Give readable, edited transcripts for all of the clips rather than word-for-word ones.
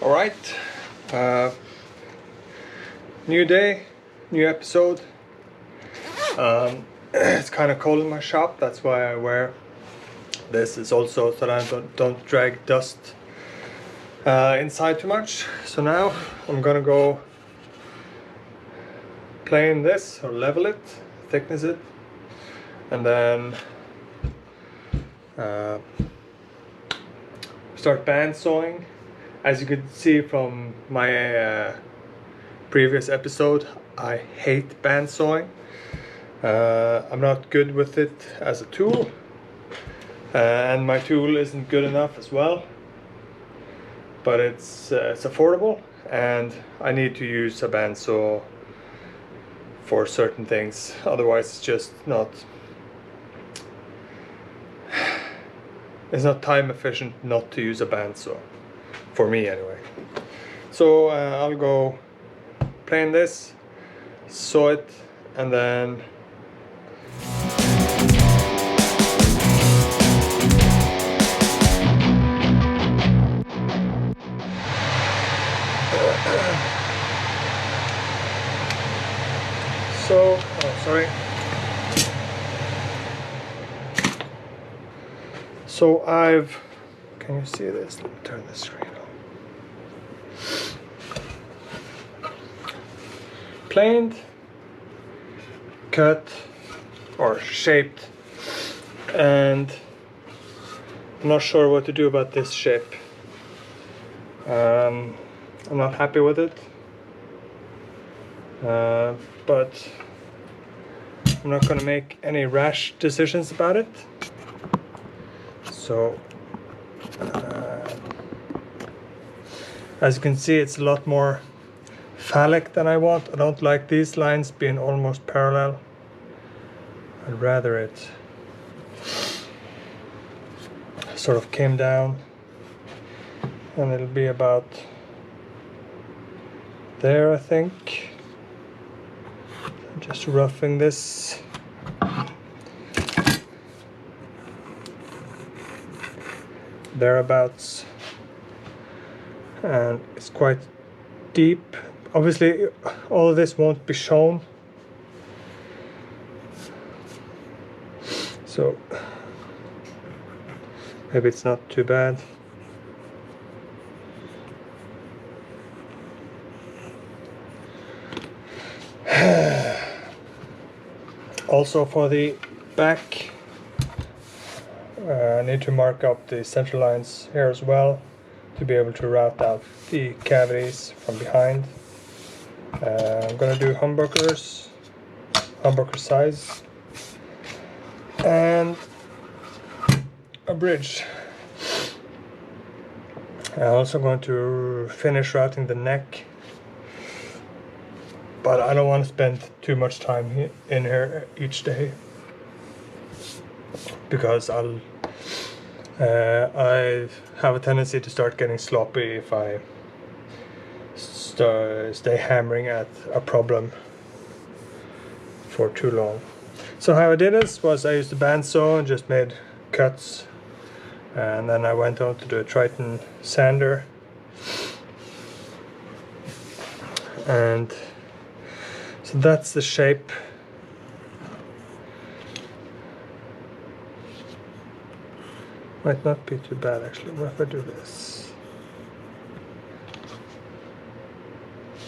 Alright, new day, new episode. It's kind of cold in my shop, that's why I wear this. Is also so that I don't drag dust inside too much. So now I'm gonna go plane this, or level it, thickness it, and then start band sawing. As you can see from my previous episode, I hate band sawing. I'm not good with it as a tool, and my tool isn't good enough as well. But it's affordable, and I need to use a bandsaw for certain things. Otherwise, it's just not. It's not time efficient not to use a bandsaw, for me anyway. So I'll go plane this, saw it, and then So I've, can you see this? Let me turn the screen on. Planed, cut, or shaped, and I'm not sure what to do about this shape. I'm not happy with it, but I'm not going to make any rash decisions about it. So, as you can see, it's a lot more phallic than I want. I don't like these lines being almost parallel. I'd rather it sort of came down, and it'll be about there, I think. I'm just roughing this. Thereabouts, and it's quite deep. Obviously all of this won't be shown, so maybe it's not too bad. Also for the back, I need to mark up the center lines here as well to be able to route out the cavities from behind. I'm going to do humbucker size, and a bridge. I'm also going to finish routing the neck, but I don't want to spend too much time in here each day, because I have a tendency to start getting sloppy if I stay hammering at a problem for too long. So how I did this was I used a bandsaw and just made cuts, and then I went on to do a Triton sander, and so that's the shape. Might not be too bad actually. What if I do this?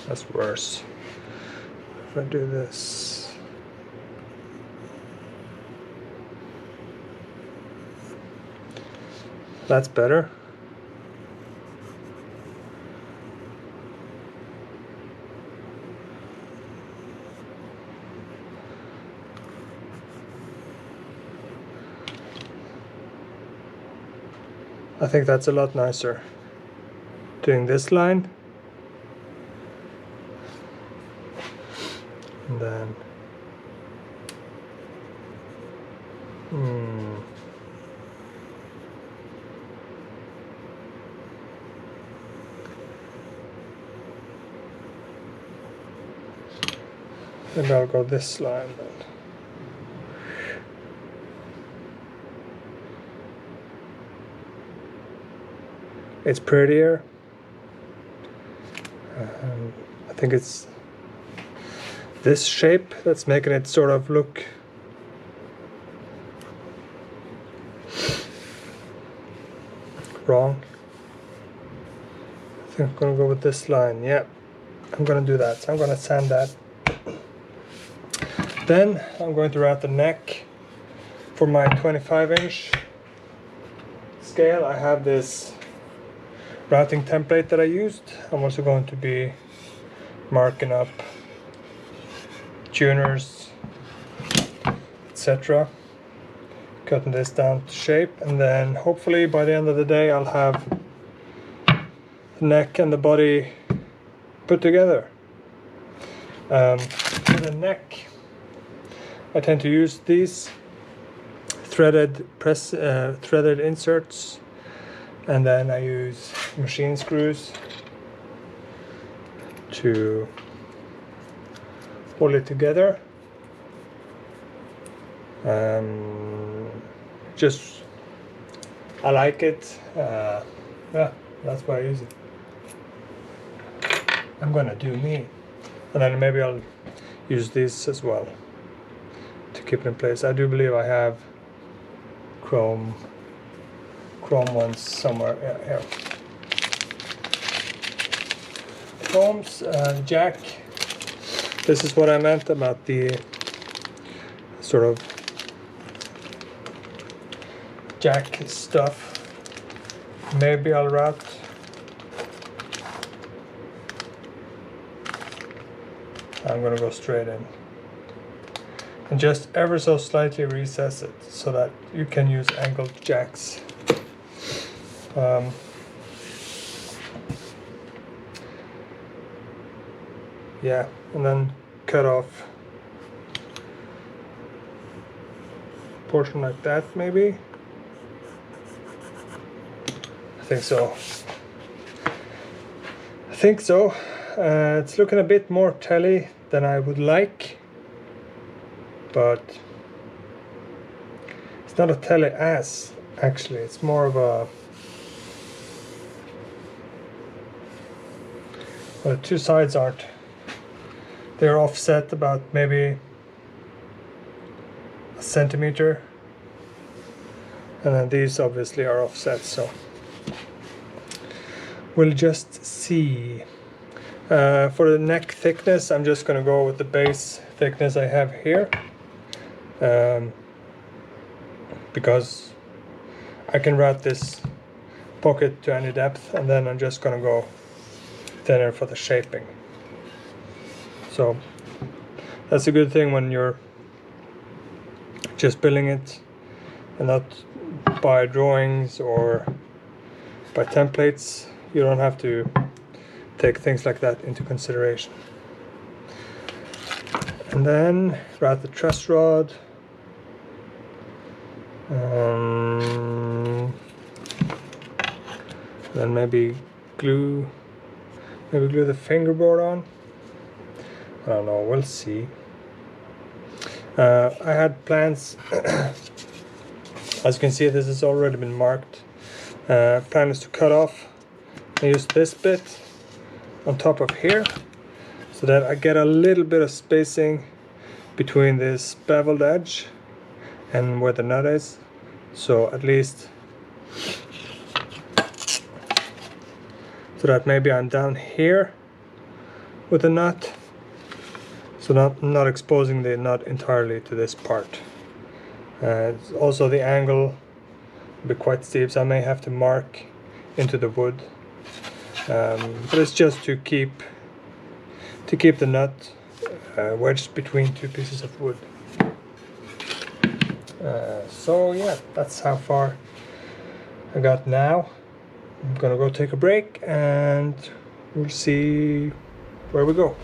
That's worse. If I do this, that's better. I think that's a lot nicer. Doing this line, and then maybe I'll go this line then. It's prettier. I think it's this shape that's making it sort of look wrong. I think I'm gonna go with this line. Yeah, I'm gonna do that. So I'm gonna sand that. Then I'm going to route the neck for my 25-inch scale. I have this routing template that I used. I'm also going to be marking up tuners, etc. Cutting this down to shape, and then hopefully by the end of the day I'll have the neck and the body put together. For the neck, I tend to use these threaded inserts, and then I use machine screws to hold it together. Just I like it. Yeah, that's why I use it. I'm gonna do me, and then maybe I'll use these as well to keep it in place. I do believe I have chrome ones somewhere. Yeah, here. Chrome's jack. This is what I meant about the sort of jack stuff. Maybe I'll route I'm gonna go straight in and just ever so slightly recess it so that you can use angled jacks. Yeah, and then cut off a portion like that, maybe. I think so. It's looking a bit more telly than I would like, but it's not a telly ass, actually. It's more of a... Well, the two sides aren't. They're offset about maybe a centimeter, and then these obviously are offset, so we'll just see. For the neck thickness, I'm just going to go with the base thickness I have here, because I can route this pocket to any depth, and then I'm just going to go thinner for the shaping. So that's a good thing when you're just building it and not by drawings or by templates. You don't have to take things like that into consideration. And then route the truss rod. Then maybe glue the fingerboard on. I don't know, we'll see. I had plans, as you can see, this has already been marked. Plan is to cut off and use this bit on top of here, so that I get a little bit of spacing between this beveled edge and where the nut is. So at least, so that maybe I'm down here with the nut. So not exposing the nut entirely to this part. Also the angle will be quite steep, so I may have to mark into the wood. But it's just to keep the nut wedged between two pieces of wood. So yeah, that's how far I got now. I'm gonna go take a break and we'll see where we go.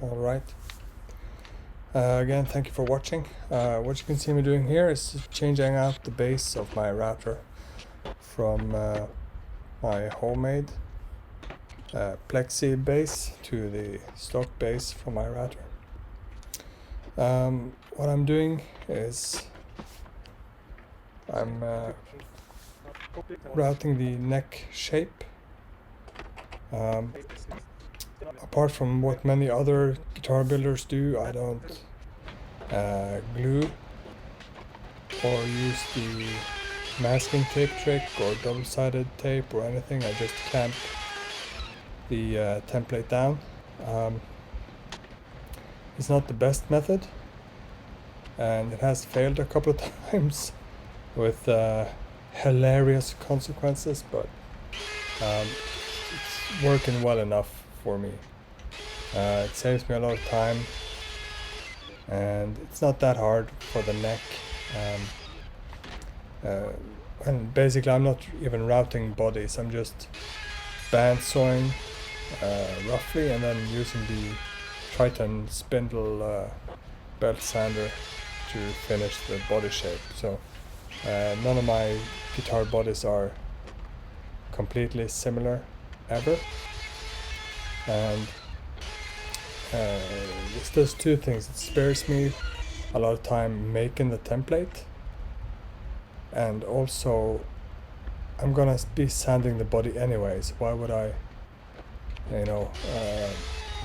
Alright, again, thank you for watching. What you can see me doing here is changing out the base of my router from my homemade plexi base to the stock base for my router. What I'm doing is I'm routing the neck shape Apart from what many other guitar builders do, I don't glue or use the masking tape trick or double-sided tape or anything. I just clamp the template down. It's not the best method, and it has failed a couple of times with hilarious consequences, but it's working well enough for me. It saves me a lot of time, and it's not that hard for the neck. And basically I'm not even routing bodies, I'm just band sawing roughly, and then using the Triton spindle belt sander to finish the body shape. So none of my guitar bodies are completely similar ever, and this does two things. It spares me a lot of time making the template, and also I'm gonna be sanding the body anyways. Why would I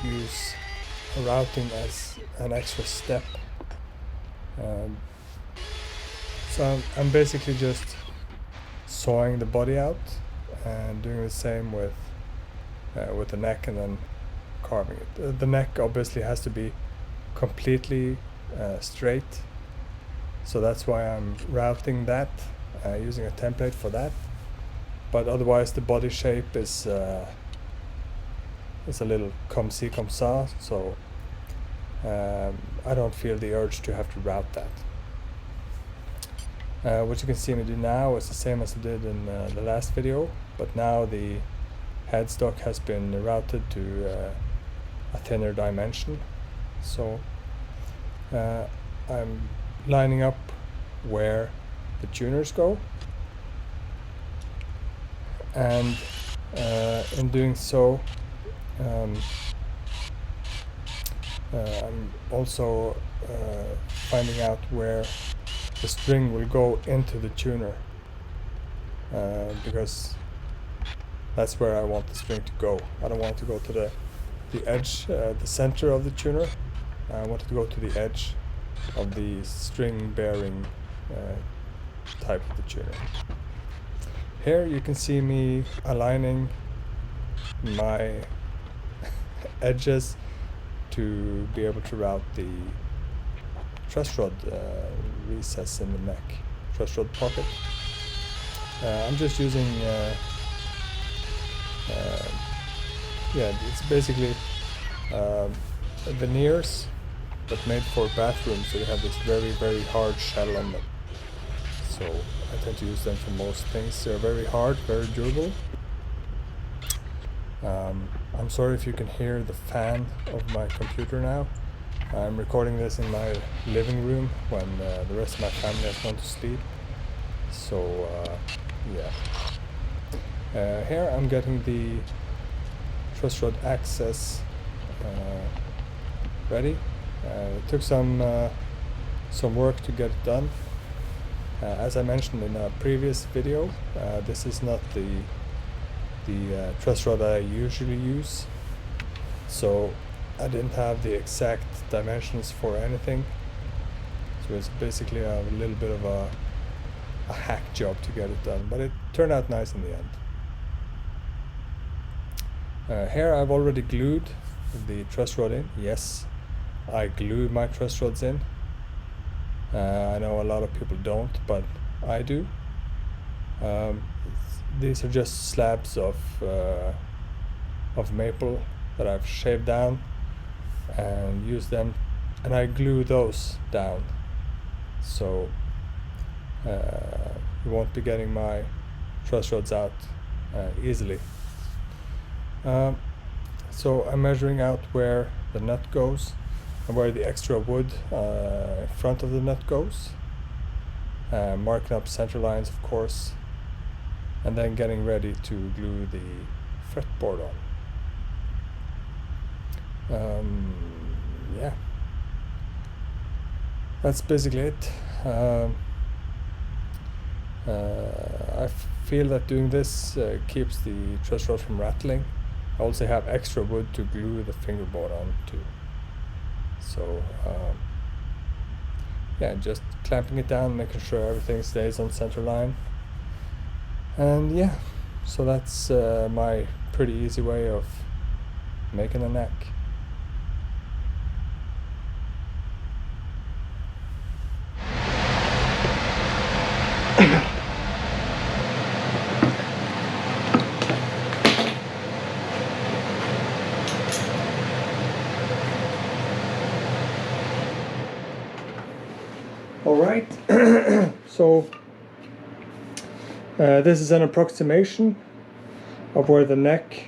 use routing as an extra step? So I'm basically just sawing the body out and doing the same with the neck, and then carving it. The neck obviously has to be completely straight, so that's why I'm routing that, using a template for that. But otherwise the body shape is a little comme ci comme ça, so I don't feel the urge to have to route that. What you can see me do now is the same as I did in the last video, but now the headstock has been routed to a thinner dimension. So I'm lining up where the tuners go, and in doing so I'm also finding out where the string will go into the tuner, because that's where I want the string to go. I don't want it to go to the edge, the center of the tuner. I want it to go to the edge of the string bearing type of the tuner. Here you can see me aligning my edges to be able to route the truss rod recess in the neck, truss rod pocket. I'm just using it's basically veneers but made for bathrooms, so they have this very, very hard shell on them. So I tend to use them for most things. They're very hard, very durable. I'm sorry if you can hear the fan of my computer now. I'm recording this in my living room when the rest of my family has gone to sleep. So here I'm getting the truss rod access ready. It took some work to get it done. As I mentioned in a previous video, this is not the truss rod I usually use, so I didn't have the exact dimensions for anything. So it's basically a little bit of a hack job to get it done, but it turned out nice in the end. Here I've already glued the truss rod in. Yes, I glue my truss rods in. I know a lot of people don't, but I do. These are just slabs of maple that I've shaved down and use them, and I glue those down, so you won't be getting my truss rods out easily. So I'm measuring out where the nut goes and where the extra wood in front of the nut goes, marking up center lines, of course, and then getting ready to glue the fretboard on. Yeah, that's basically it. I feel that doing this keeps the truss rod from rattling, I also have extra wood to glue the fingerboard on too. So yeah, just clamping it down, making sure everything stays on center line. And yeah, so that's my pretty easy way of making a neck. All right, so this is an approximation of where the neck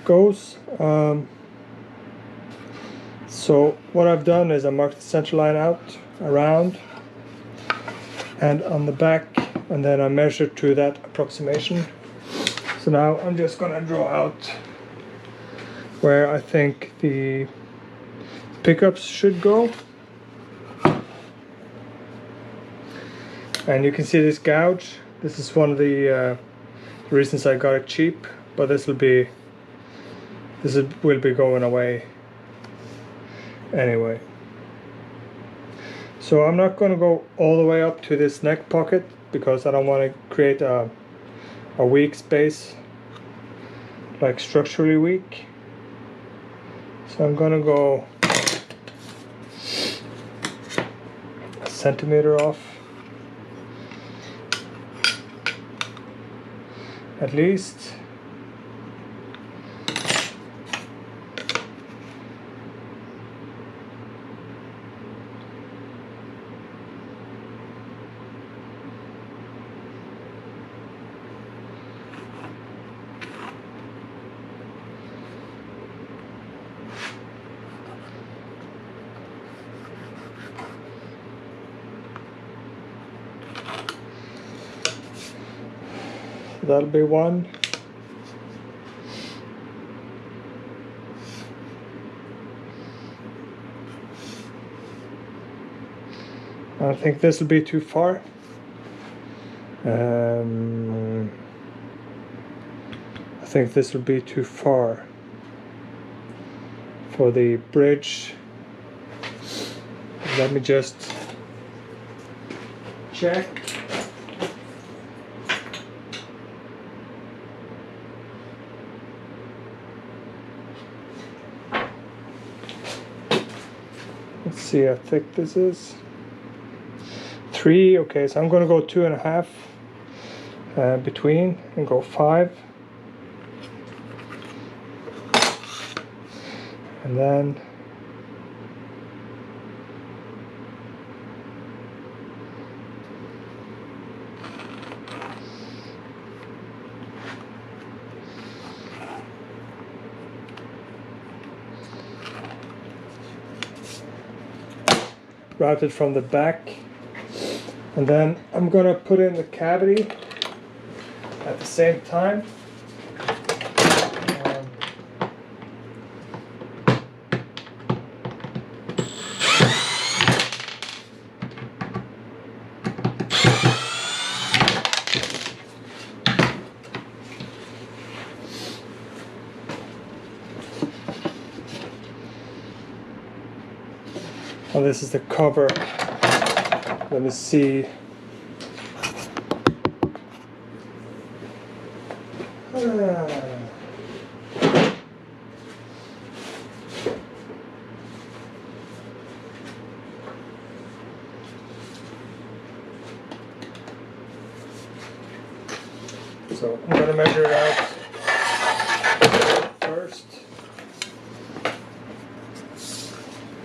goes. So what I've done is I marked the center line out around and on the back, and then I measured to that approximation. So now I'm just gonna draw out where I think the pickups should go. And you can see this gouge. This is one of the reasons I got it cheap, but this will be going away anyway. So I'm not going to go all the way up to this neck pocket because I don't want to create a weak space, like structurally weak. So I'm going to go a centimeter off at least. That'll be one. I think this will be too far. I think this will be too far for the bridge. Let me just check. Let's see how thick this is. 3, okay, so I'm going to go 2.5 between and go 5. And then route it from the back, and then I'm gonna put in the cavity at the same time. Oh, this is the cover. Let me see. So I'm going to measure it out first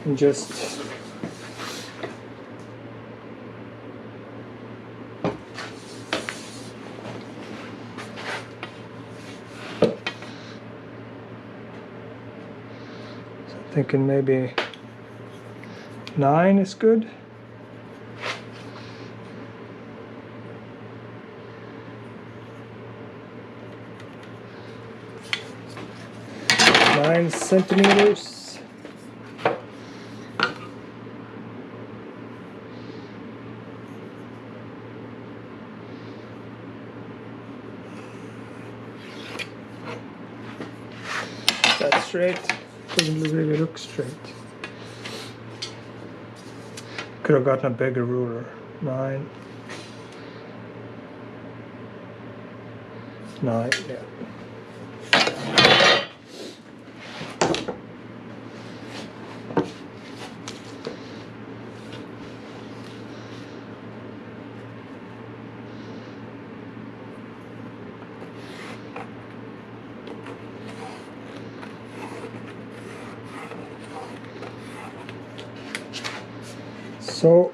and just thinking maybe 9 is good. Nine centimeters. straight. Doesn't really look straight. Could have gotten a bigger ruler. 9. 9, yeah. So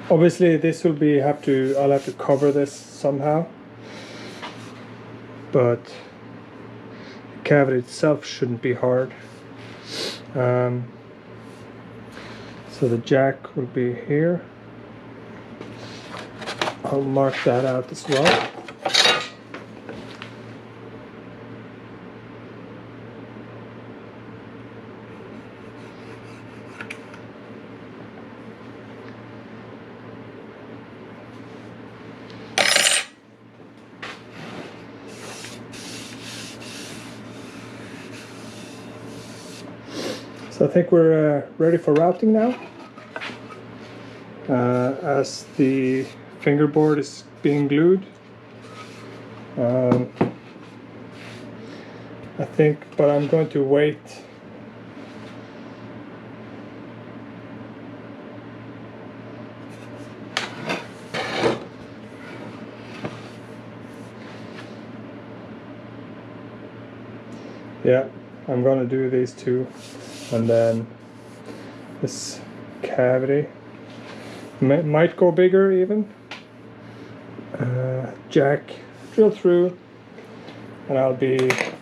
obviously this will be I'll have to cover this somehow, but the cavity itself shouldn't be hard. So the jack will be here. I'll mark that out as well. So I think we're ready for routing now. As the fingerboard is being glued. I think, but I'm going to wait. Yeah, I'm going to do these two. And then this cavity might go bigger even. Jack, drill through, and the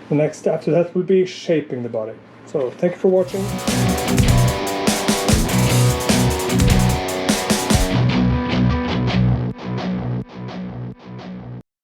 next step to that will be shaping the body. So thank you for watching.